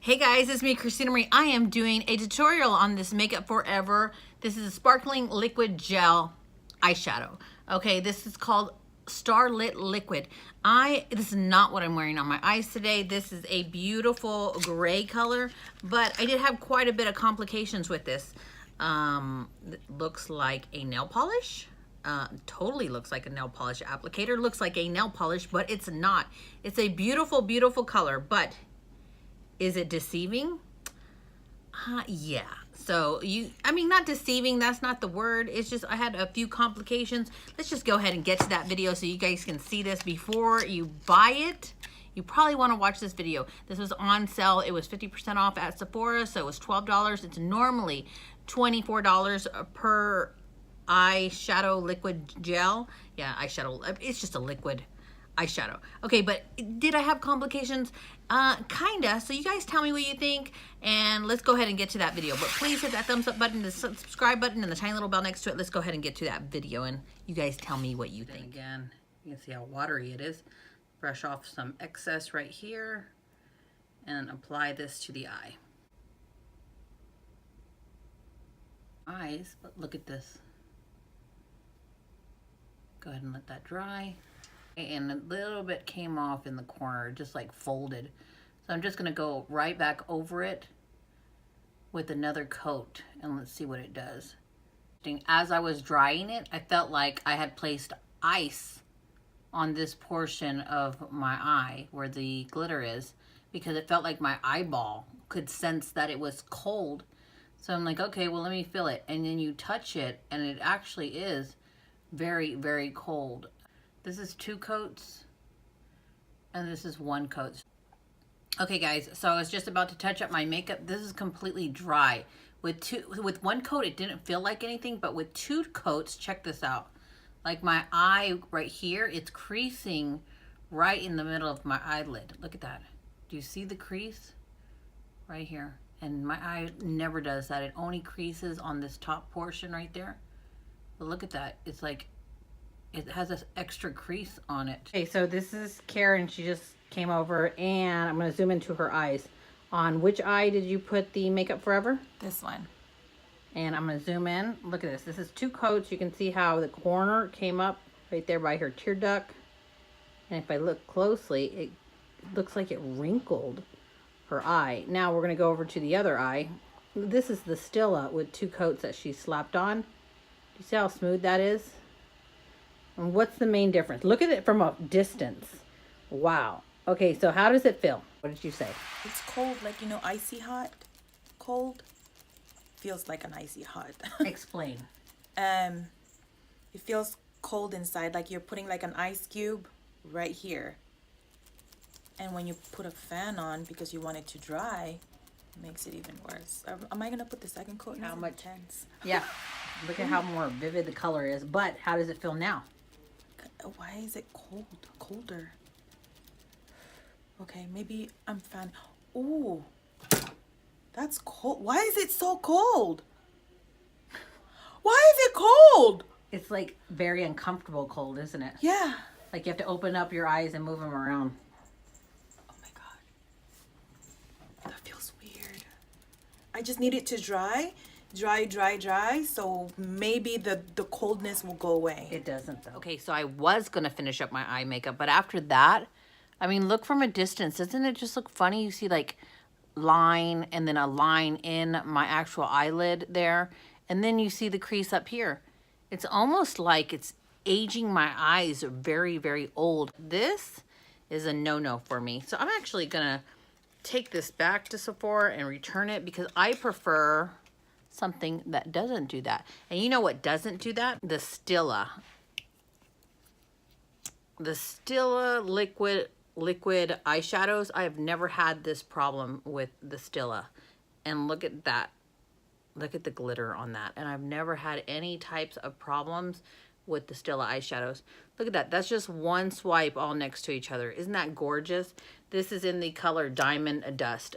Hey guys, it's me, Christina Marie. I am doing a tutorial on this Makeup Forever. This is a sparkling liquid gel eyeshadow. Okay, this is called Starlit Liquid. This is not what I'm wearing on my eyes today. This is a beautiful gray color, but I did have quite a bit of complications with this. It looks like a nail polish. Totally looks like a nail polish applicator. Looks like a nail polish, but it's not. It's a beautiful, beautiful color, but is it deceiving? Yeah. So not deceiving, that's not the word. It's just I had a few complications. Let's just go ahead and get to that video so you guys can see this before you buy it. You probably want to watch this video. This was on sale. It was 50% off at Sephora, so it was $12. It's normally $24 per eyeshadow liquid gel. Yeah, eyeshadow. It's just a liquid eyeshadow. Okay, but did I have complications? Kinda. So you guys tell me what you think, and let's go ahead and get to that video. But please hit that thumbs up button, the subscribe button, and the tiny little bell next to it. Let's go ahead and get to that video, and you guys tell me what you think. Again, you can see how watery it is. Brush off some excess right here, and apply this to the eye. Eyes, but look at this. Go ahead and let that dry. And a little bit came off in the corner, just like folded. So I'm just gonna go right back over it with another coat, and let's see what it does. As I was drying it, I felt like I had placed ice on this portion of my eye where the glitter is, because it felt like my eyeball could sense that it was cold. So I'm like, okay, well, let me feel it. And then you touch it, and it actually is very, very cold. This is 2 coats, and this is 1 coat. Okay, guys, so I was just about to touch up my makeup. This is completely dry. With 1 coat, it didn't feel like anything, but with 2 coats, check this out. Like my eye right here, it's creasing right in the middle of my eyelid. Look at that. Do you see the crease? Right here. And my eye never does that. It only creases on this top portion right there. But look at that. It's like, it has this extra crease on it. Okay, so this is Karen. She just came over, and I'm going to zoom into her eyes. On which eye did you put the Makeup Forever? This one. And I'm going to zoom in. Look at this. This is 2 coats. You can see how the corner came up right there by her tear duct. And if I look closely, it looks like it wrinkled her eye. Now we're going to go over to the other eye. This is the Stila with 2 coats that she slapped on. Do you see how smooth that is? And what's the main difference? Look at it from a distance. Wow. Okay, so how does it feel? What did you say? It's cold, like, you know, icy hot. Cold. Feels like an icy hot. Explain. It feels cold inside, like you're putting like an ice cube right here. And when you put a fan on because you want it to dry, it makes it even worse. Am I going to put the second coat? How much? Intense. Yeah. Look at how more vivid the color is. But how does it feel now? Why is it cold? Colder. Okay, maybe I'm fan. Ooh, that's cold. Why is it so cold? Why is it cold? It's like very uncomfortable cold, isn't it? Yeah. Like you have to open up your eyes and move them around. Oh my God. That feels weird. I just need it to dry. Dry, so maybe the coldness will go away. It doesn't though. Okay, so I was gonna finish up my eye makeup, but after that, I mean, look from a distance. Doesn't it just look funny? You see like line and then a line in my actual eyelid there, and then you see the crease up here. It's almost like it's aging my eyes very, very old. This is a no-no for me. So I'm actually gonna take this back to Sephora and return it because I prefer something that doesn't do that. And you know what doesn't do that? The Stila. The Stila liquid eyeshadows. I have never had this problem with the Stila. And look at that. Look at the glitter on that. And I've never had any types of problems with the Stila eyeshadows. Look at that. That's just 1 swipe all next to each other. Isn't that gorgeous? This is in the color Diamond Dust.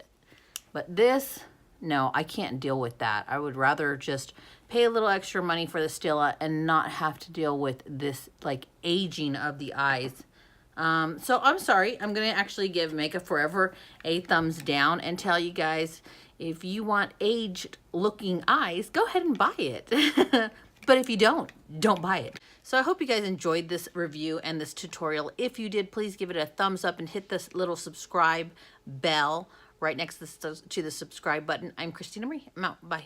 But this, no, I can't deal with that. I would rather just pay a little extra money for the Stila and not have to deal with this like aging of the eyes So I'm sorry. I'm going to actually give Makeup Forever a thumbs down and tell you guys, if you want aged looking eyes, go ahead and buy it. But if you don't buy it. So I hope you guys enjoyed this review and this tutorial. If you did, please give it a thumbs up and hit this little subscribe bell right next to the subscribe button. I'm Christina Marie. I'm out. Bye.